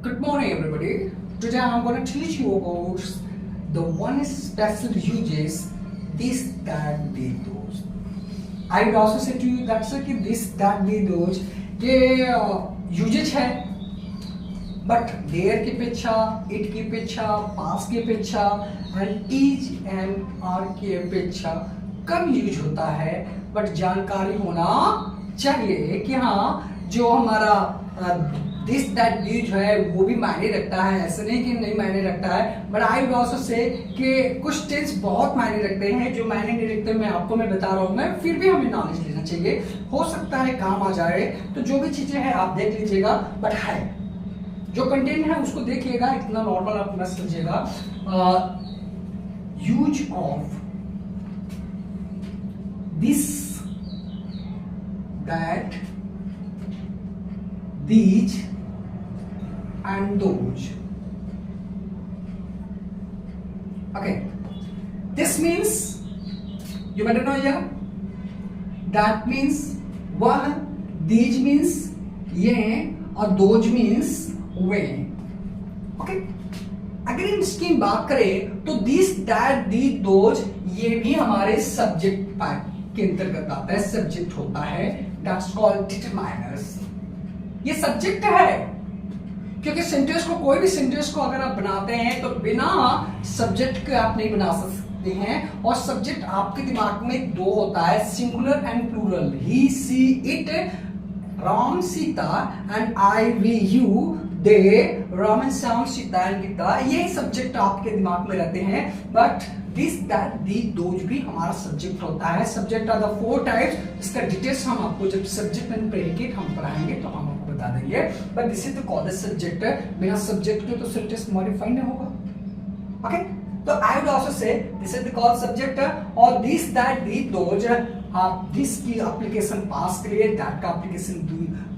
Good morning, everybody. Today I'm going to teach you about the one special uses this, that, they, those. I would also say to you that sir कि this, that, they, those ये uses है, but there की पेक्षा, it की पेक्षा, past की पेक्षा and is and are की पेक्षा कम यूज होता है. बट जानकारी होना चाहिए कि हाँ जो हमारा दिस दैट यूज है वो भी मायने रखता है. ऐसा नहीं कि नहीं मायने रखता है, but I would also say कि कुछ टेंस बहुत मायने रखते हैं. जो मायने नहीं रखते मैं बता रहा हूँ मैं, फिर भी हमें नॉलेज लेना चाहिए. हो सकता है काम आ जाए. तो जो भी चीजें हैं आप देख लीजिएगा, बट है जो कंटेंट है उसको देखिएगा, इतना नॉर्मल आप मत समझिएगा. Use of this, that, these and those. Okay, this means you better know here. That means वह, these means ये, और those means वे. Okay, अगर इसकी बात करें तो this, that, these, those ये भी हमारे सब्जेक्ट पार्ट के अंतर्गत आता है, सब्जेक्ट होता है. That's called determiners. ये सब्जेक्ट है, क्योंकि सेंटेंस को, कोई भी सेंटेंस को अगर आप बनाते हैं तो बिना सब्जेक्ट के आप नहीं बना सकते हैं. और सब्जेक्ट आपके दिमाग में दो होता है, singular and plural. He, she, it, Ram, Sita and I, we, you, they, Ram and Shyam, Sita and Gita. ये सब्जेक्ट आपके दिमाग में रहते हैं. But this, that, these, those भी हमारा सब्जेक्ट होता है. Subject are the 4 types. इसका डिटेल्स हम आपको जब सब्जेक्ट एंड प्रेडिकेट हम पढ़ाएंगे तो हम आपको बता देंगे. But this is the called subject. बिना सब्जेक्ट के तो सेंटेंस मॉडिफाई नहीं होगा. ओके, तो I would also say this is the called subject. और दिस, दैट, दी, दोज, आप दिस की एप्लीकेशन पास के लिए, दैट का एप्लीकेशन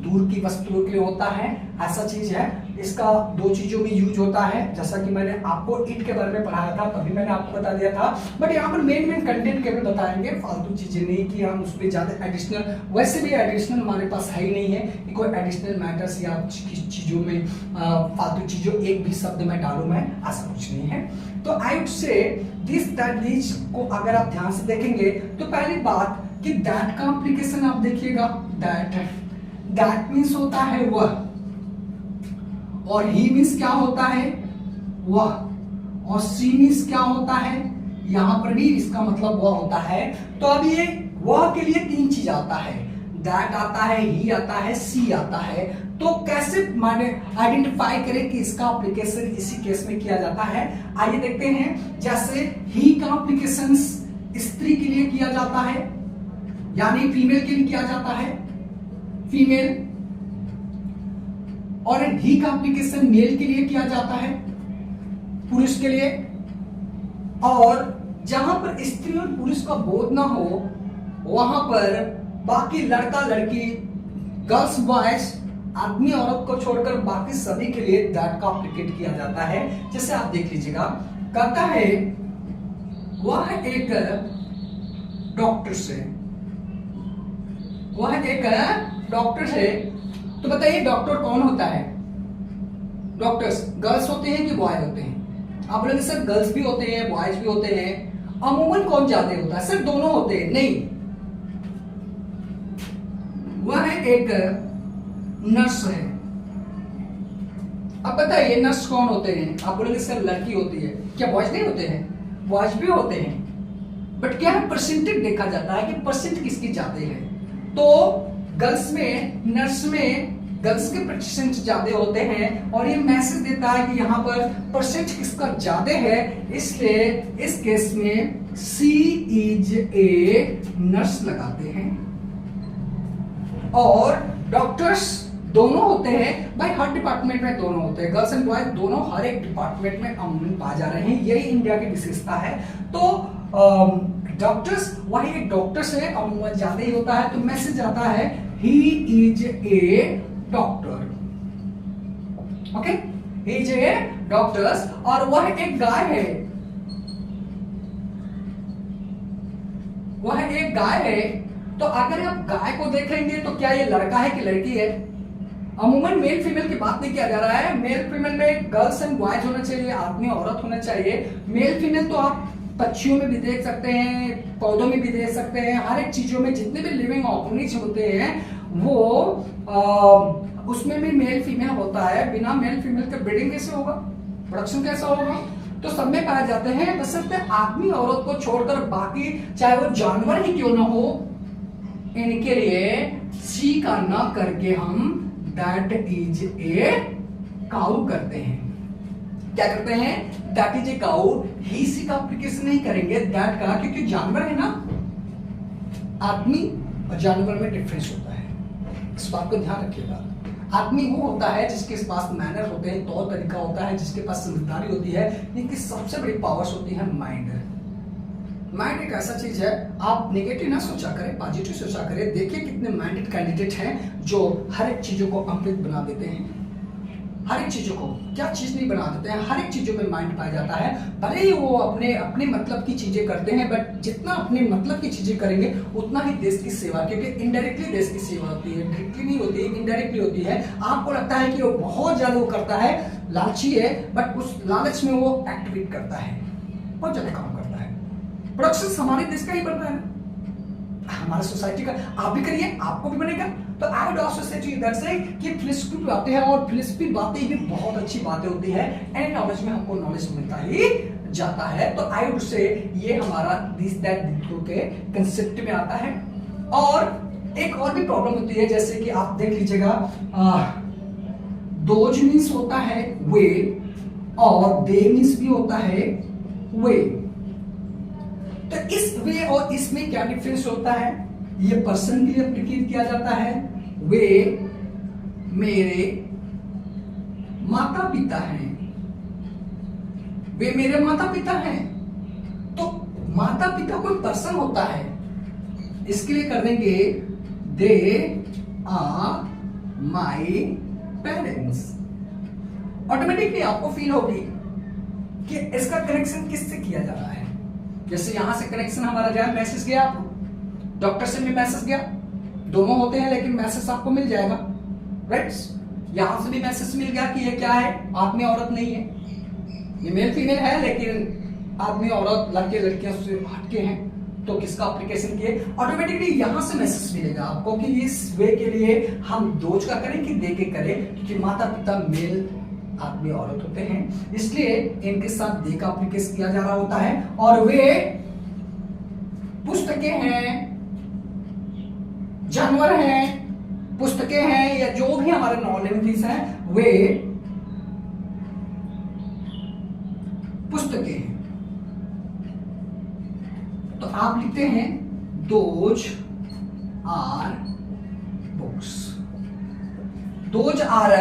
दूर की वस्तुओं के लिए होता है. ऐसा चीज है. इसका 2 चीजों में यूज होता है, जैसा कि मैंने आपको इट के बारे में पढ़ाया था, तभी मैंने आपको बता दिया था. बट यहाँ पर मेन कंटेंट केवल बताएंगे, फालतू चीजें नहीं कि हम उस पर ज्यादा एडिशनल. वैसे भी एडिशनल हमारे पास है ही नहीं है कि कोई एडिशनल मैटर्स या चीजों में फालतू चीजों एक भी शब्द में डालूं मैं, ऐसा कुछ नहीं है. तो I would say this, that, these को अगर आप ध्यान से देखेंगे तो पहली बात कि दैट का एप्लीकेशन आप देखिएगा. दैट मीन्स होता है वह, और ही मीन्स क्या होता है वह, और सी मीन्स क्या होता है, यहां पर भी इसका मतलब वह होता है. तो अब ये वह के लिए 3 चीज आता है. दैट आता है, ही आता है, सी आता है. तो कैसे माने आइडेंटिफाई करें कि इसका एप्लीकेशन इसी केस में किया जाता है. आइए देखते हैं. जैसे ही का एप्लीकेशन स्त्री के लिए किया जाता है, यानी फीमेल के लिए किया जाता है, फीमेल. और ही का एप्लीकेशन मेल के लिए किया जाता है, पुरुष के लिए. और जहां पर स्त्री और पुरुष का बोध ना हो वहां पर बाकी लड़का लड़की, गर्ल्स बॉयज, आदमी औरत को छोड़कर बाकी सभी के लिए दैट का एप्लीकेट किया जाता है. जैसे आप देख लीजिएगा, कहता है वह एक डॉक्टर से, वह एक डॉक्टर है. तो बताइए डॉक्टर कौन होता है? डॉक्टर्स गर्ल्स होते हैं कि बॉय होते हैं? आप बोलेंगे सर गर्ल्स भी होते हैं, बॉयज भी होते हैं. अमूमन कौन ज्यादा होता है? सर दोनों होते हैं. नहीं, वह एक नर्स है. अब बताइए नर्स कौन होते हैं? आप बोलेंगे सर लड़की होती है. क्या बॉयज नहीं होते हैं? बॉयज भी होते हैं. बट क्या है, परसेंटेज देखा जाता है कि परसेंट किसकी ज्यादा है. तो गर्ल्स में, नर्स में गर्ल्स के परसेंट ज्यादा होते हैं. और ये मैसेज देता है कि यहाँ पर परसेंट किसका ज्यादा है. इसलिए इस केस में सी इज ए नर्स लगाते हैं. और डॉक्टर्स दोनों होते हैं भाई, हर डिपार्टमेंट में दोनों होते हैं. गर्ल्स एंड बॉयज दोनों हर एक डिपार्टमेंट में अमूमन पाए जा रहे हैं. यही इंडिया की विशेषता है. तो डॉक्टर्स, वही एक डॉक्टर से अमूमन ज्यादा ही होता है. तो मैसेज आता है he is a doctor. Okay, he is a doctors. और वह एक गाय है, वह एक गाय है. तो अगर आप गाय को देखेंगे तो क्या ये लड़का है कि लड़की है? अमूमन मेल फीमेल की बात नहीं किया जा रहा है। मेल फीमेल में गर्ल्स एंड बॉयज होना चाहिए, आदमी औरत होना चाहिए। मेल फीमेल तो आप पक्षियों में भी देख सकते हैं, पौधों में भी देख सकते हैं, हर एक चीजों में जितने भी लिविंग ऑर्गेनिज्म होते हैं वो उसमें भी मेल फीमेल होता है। बिना मेल फीमेल के ब्रीडिंग कैसे होगा, प्रोडक्शन कैसा होगा? तो सब में पाए जाते हैं, बशर्ते आदमी औरत को छोड़कर बाकी चाहे वो जानवर ही क्यों ना हो, इनके लिए सी का ना करके हम दैट इज ए काउ करते हैं। क्या करते हैं? That is a cow. ही सी का एप्लीकेशन नहीं करेंगे दैट का, क्योंकि जानवर है ना, आदमी और जानवर में डिफरेंस होता है, इस बात को ध्यान रखिएगा। आदमी वो होता है जिसके पास मैनर होते हैं, तौर तरीका होता है, जिसके पास समझदारी होती है। इनकी सबसे बड़ी पावर्स होती है माइंड। माइंड एक ऐसा चीज है, आप नेगेटिव ना सोचा करें, पॉजिटिव सोचा करें। देखिए कितने माइंडेड कैंडिडेट हैं जो हर एक चीजों को अमृत बना देते हैं। हर एक चीजों को क्या चीज नहीं बना देते हैं, हर एक चीजों में माइंड पाया जाता है। भले ही वो अपने अपने मतलब की चीजें करते हैं, बट जितना अपने मतलब की चीजें करेंगे उतना ही देश की सेवा, क्योंकि इनडायरेक्टली देश की सेवा होती है, डायरेक्टली नहीं होती, इनडायरेक्टली होती है। आपको लगता है कि वो बहुत ज्यादा वो करता है, लालची है, बट उस लालच में वो एक्टिवेट करता है, बहुत ज्यादा काम करता है। प्रोडक्शन हमारे देश का ही बन रहा है, हमारे सोसाइटी का। आप भी करिए, आपको भी बनेगा। तो I would also say to you that से कि फिलॉसफी बातें हैं, और फिलॉसफी बातें भी बहुत अच्छी बातें होती है, एंड नॉलेज में हमको नॉलेज मिलता ही जाता है। तो आई वुड से ये हमारा दिस दैट के कंसेप्ट में आता है। और एक और भी प्रॉब्लम होती है, जैसे कि आप देख लीजिएगा, दोज मीन्स होता है वे, और दे मीन्स भी होता है वे। तो इस वे और इसमें क्या डिफरेंस होता है? ये पर्सन के लिए एप्लीकेट किया जाता है। वे मेरे माता पिता हैं, वे मेरे माता पिता हैं। तो माता पिता कोई पर्सन होता है, इसके लिए कर देंगे they are my parents. Automatically आपको फील होगी कि इसका कनेक्शन किससे किया जा रहा है। जैसे यहां से कनेक्शन हमारा जाए, मैसेज गया आपको, डॉक्टर से भी मैसेज गया, दोनों होते हैं लेकिन मैसेज आपको मिल जाएगा, राइट? यहां से भी मैसेज मिल गया कि ये क्या है, आदमी औरत नहीं है, ये मेल फीमेल है, लेकिन आदमी औरत लड़के लड़कियां से हटके हैं। तो किसका एप्लीकेशन किए, ऑटोमेटिकली यहां से मैसेज मिलेगा आपको कि इस वे के लिए हम दोज का करें कि दे के करें, क्योंकि माता पिता मेल आदमी औरत होते हैं, इसलिए इनके साथ दे का एप्लीकेशन किया जा रहा होता है। और वे पुस्तकें हैं, जानवर हैं, पुस्तकें हैं, या जो भी हमारे नॉलेज हैं, वे पुस्तकें हैं। तो आप लिखते हैं those are books. Those are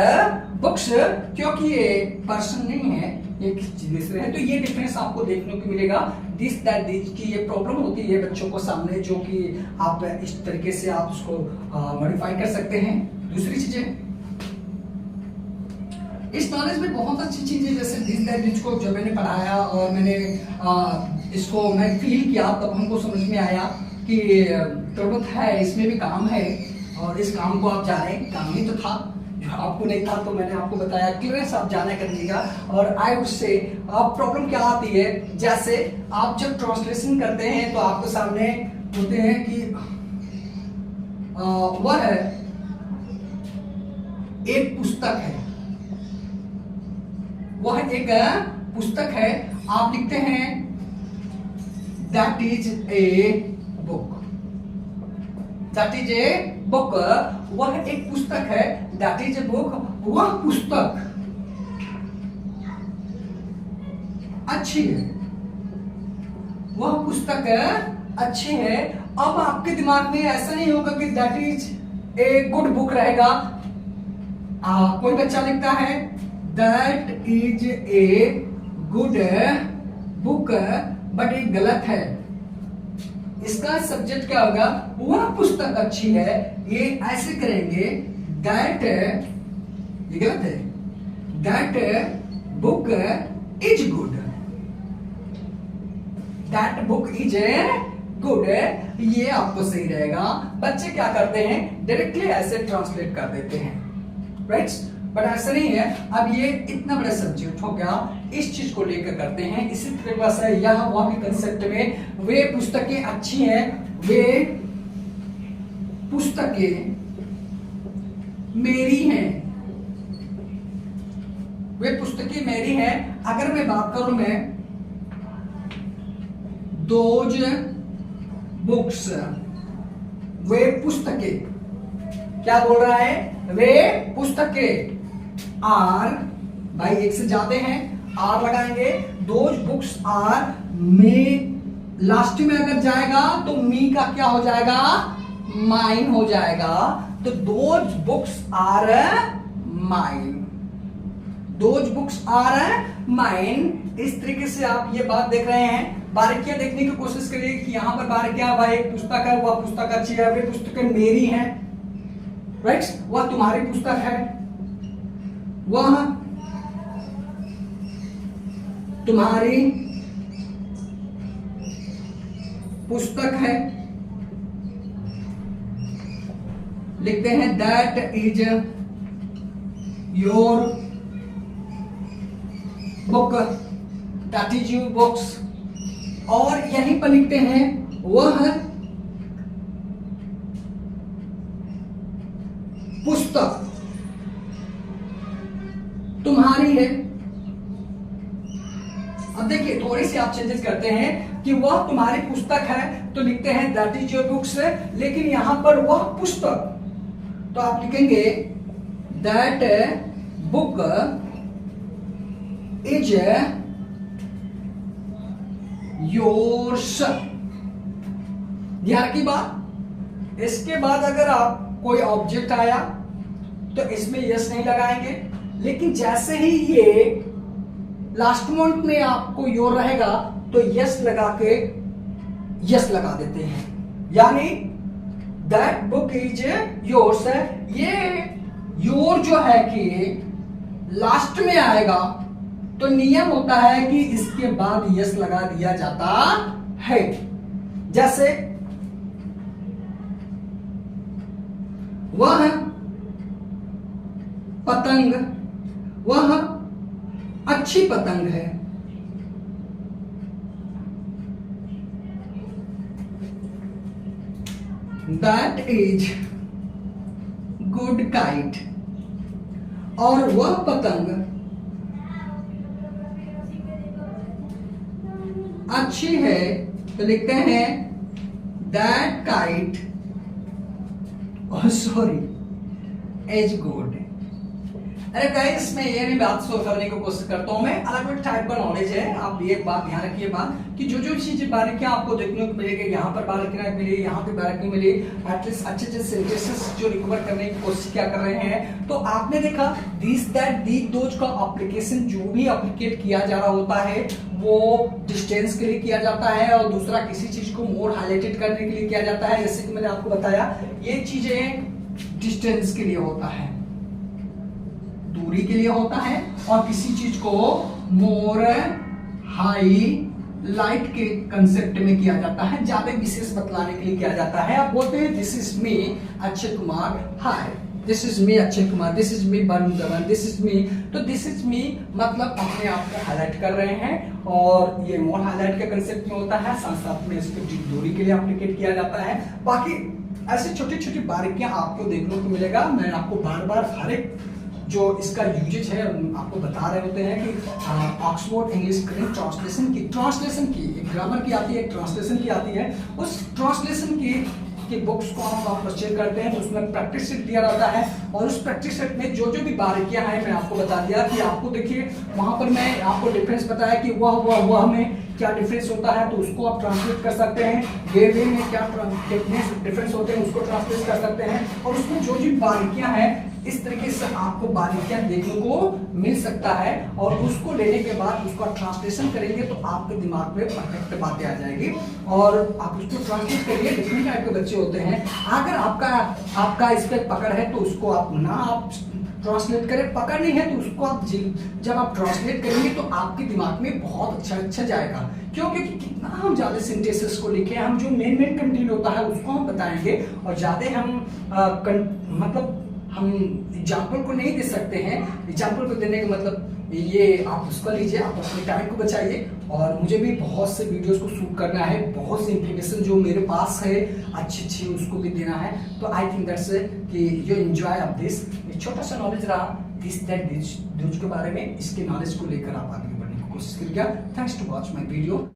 books, क्योंकि ये पर्सन नहीं है, एक दूसरे है। तो ये डिफरेंस आपको देखने को मिलेगा। दिस दैट दिस की ये प्रॉब्लम होती है बच्चों को सामने, जो कि आप इस तरीके से आप उसको मॉडिफाई कर सकते हैं। दूसरी चीजें इस नॉलेज में बहुत अच्छी चीजें, जैसे दिस दैट दिस को जब मैंने पढ़ाया और मैंने इसको मैं फील किया, तब हमको समझ में आया कि जरूरत है, इसमें भी काम है, और इस काम को आप जानें। काम ही तो था, जो आपको नहीं था, तो मैंने आपको बताया, क्लियरेंस आप जाने करिएगा। और आई वुड से अब प्रॉब्लम क्या आती है, जैसे आप जब ट्रांसलेशन करते हैं तो आपको सामने होते हैं कि वह एक पुस्तक है, वह एक पुस्तक है। आप लिखते हैं that is a book, that is a book, वह एक पुस्तक है, दैट इज ए बुक, वह पुस्तक अच्छी है, वह पुस्तक अच्छी है। अब आपके दिमाग में ऐसा नहीं होगा कि that is a good book रहेगा। कोई बच्चा लिखता है that is a good book, but ये गलत है। इसका सब्जेक्ट क्या होगा, वह पुस्तक अच्छी है। ये ऐसे करेंगे दैट, ये गलत है, that book is good, that book is good, ये आपको सही रहेगा। बच्चे क्या करते हैं, डायरेक्टली ऐसे ट्रांसलेट कर देते हैं, राइट। बट ऐसा नहीं है। अब ये इतना बड़ा सब्जेक्ट हो गया, इस चीज को लेकर करते हैं। इसी तरीके से यह वह भी कंसेप्ट में वे पुस्तकें अच्छी हैं, वे पुस्तकें मेरी हैं, वे पुस्तकें मेरी हैं। अगर मैं बात करूं मैं दोज बुक्स, वे पुस्तकें, क्या बोल रहा है, वे पुस्तकें आर, भाई एक से जाते हैं, आर लगाएंगे। दोज बुक्स आर में, लास्ट में अगर जाएगा तो मी का क्या हो जाएगा, माइन हो जाएगा। तो those books are mine, those books are mine. इस तरीके से आप ये बात देख रहे हैं। बारीकियां देखने की कोशिश करिए कि यहां पर बारीकियां, वह एक पुस्तक है, वह पुस्तक अच्छी है, वे पुस्तकें मेरी हैं, राइट, वह तुम्हारी पुस्तक है, वह तुम्हारी पुस्तक है। लिखते हैं that is your book, that is your books. और यहीं पर लिखते हैं वह पुस्तक तुम्हारी है। अब देखिए थोड़ी सी आप चेंजेस करते हैं कि वह तुम्हारी पुस्तक है तो लिखते हैं दैट इज योर बुक्स, लेकिन यहां पर वह पुस्तक तो आप लिखेंगे दैट बुक इज योर्स। ध्यान की बात, इसके बाद अगर आप कोई ऑब्जेक्ट आया तो इसमें यस नहीं लगाएंगे, लेकिन जैसे ही ये लास्ट मोमेंट में आपको योर रहेगा तो यस लगा के यस लगा देते हैं, यानी दैट बुक इज योर्स है। ये योर जो है कि लास्ट में आएगा तो नियम होता है कि इसके बाद यस लगा दिया जाता है। जैसे वह पतंग, वह अच्छी पतंग है, दैट इज गुड काइट। और वह पतंग अच्छी है तो लिखते हैं that kite, sorry, is good. अरे गाइस मैं ये भी बात शो करने की कोशिश करता हूं, मैं अलग अलग टाइप का नॉलेज है। आप ये बात ध्यान रखिए बात कि जो जो चीजें बारीकियां आपको देखने को मिलेगी, यहाँ पर बारीकियां मिली, यहाँ पे बारीकी मिली, एटलीस्ट अच्छे अच्छे सेंटेंसेस जो रिकवर करने की कोशिश क्या कर रहे हैं। तो आपने देखा दिस दैट दी दोज का एप्लीकेशन जो भी एप्लीकेट किया जा रहा होता है वो डिस्टेंस के लिए किया जाता है, और दूसरा किसी चीज को मोर हाईलाइटेड करने के लिए किया जाता है। जैसे कि मैंने आपको बताया ये चीजें डिस्टेंस के लिए होता है, दूरी के लिए होता है, और किसी चीज को मोर हाई लाइट के कंसेप्ट में किया जाता है, ज्यादा विशेष बतलाने के लिए किया जाता है। आप बोलते हैं this is me Akshay Kumar, hi this is me Akshay Kumar, this is me Varun Dhawan, this is me. तो दिस इज मी मतलब अपने आप को हाईलाइट कर रहे हैं, और ये मोर हाईलाइट के कंसेप्ट में होता है, साथ साथ में इसको दूरी के लिए एप्लीकेट किया जाता है। बाकी ऐसी छोटी छोटी बारीकियां आपको देखने को मिलेगा। मैं आपको बार बार हर एक जो इसका यूजेज है आपको बता रहे होते हैं कि ऑक्सफोर्ड इंग्लिश ट्रांसलेशन की एक ग्रामर की आती है, एक ट्रांसलेशन की आती है। उस ट्रांसलेशन की बुक्स को हम परचेज करते हैं तो उसमें प्रैक्टिस सेट दिया रहता है, और उस प्रैक्टिस सेट में जो जो भी बारीकियां हैं मैं आपको बता दिया कि आपको देखिए वहां पर मैं आपको डिफरेंस बताया कि वह में क्या डिफरेंस होता है, तो उसको आप ट्रांसलेट कर सकते हैं। वे में क्या डिफरेंस होते हैं उसको ट्रांसलेट कर सकते हैं, और उसमें जो जो बारीकियां हैं इस तरीके से आपको बारीकियां देखने को मिल सकता है। और उसको लेने के बाद उसका ट्रांसलेशन करेंगे तो आपके दिमाग में परफेक्ट बातें आ जाएगी, और आप उसको ट्रांसलेट करिए। डिफरेंट टाइप के बच्चे होते हैं, अगर आपका इस पर पकड़ है तो उसको आप ना आप ट्रांसलेट करें, पकड़ नहीं है तो उसको आप जब आप ट्रांसलेट करेंगे तो आपके दिमाग में बहुत अच्छा जाएगा। क्योंकि कितना हम ज्यादा सेंटेंसेस को लिखे, हम जो मेन कंटेंट होता है उसको हम बताएंगे, और ज्यादा हम मतलब हम एग्जाम्पल को नहीं दे सकते हैं। एग्जाम्पल को देने का मतलब ये आप उसका लीजिए, आप अपने टाइम को बचाइए। और मुझे भी बहुत से वीडियोस को शूट करना है, बहुत सी इंफॉर्मेशन जो मेरे पास है अच्छी अच्छी उसको भी देना है। तो आई थिंक दैट्स कि यू एंजॉय ऑफ दिस। एक छोटा सा नॉलेज रहा दिस दैट दिस के बारे में, इसके नॉलेज को लेकर आप आगे बढ़ने की कोशिश करिएगा। Thanks to watch my video.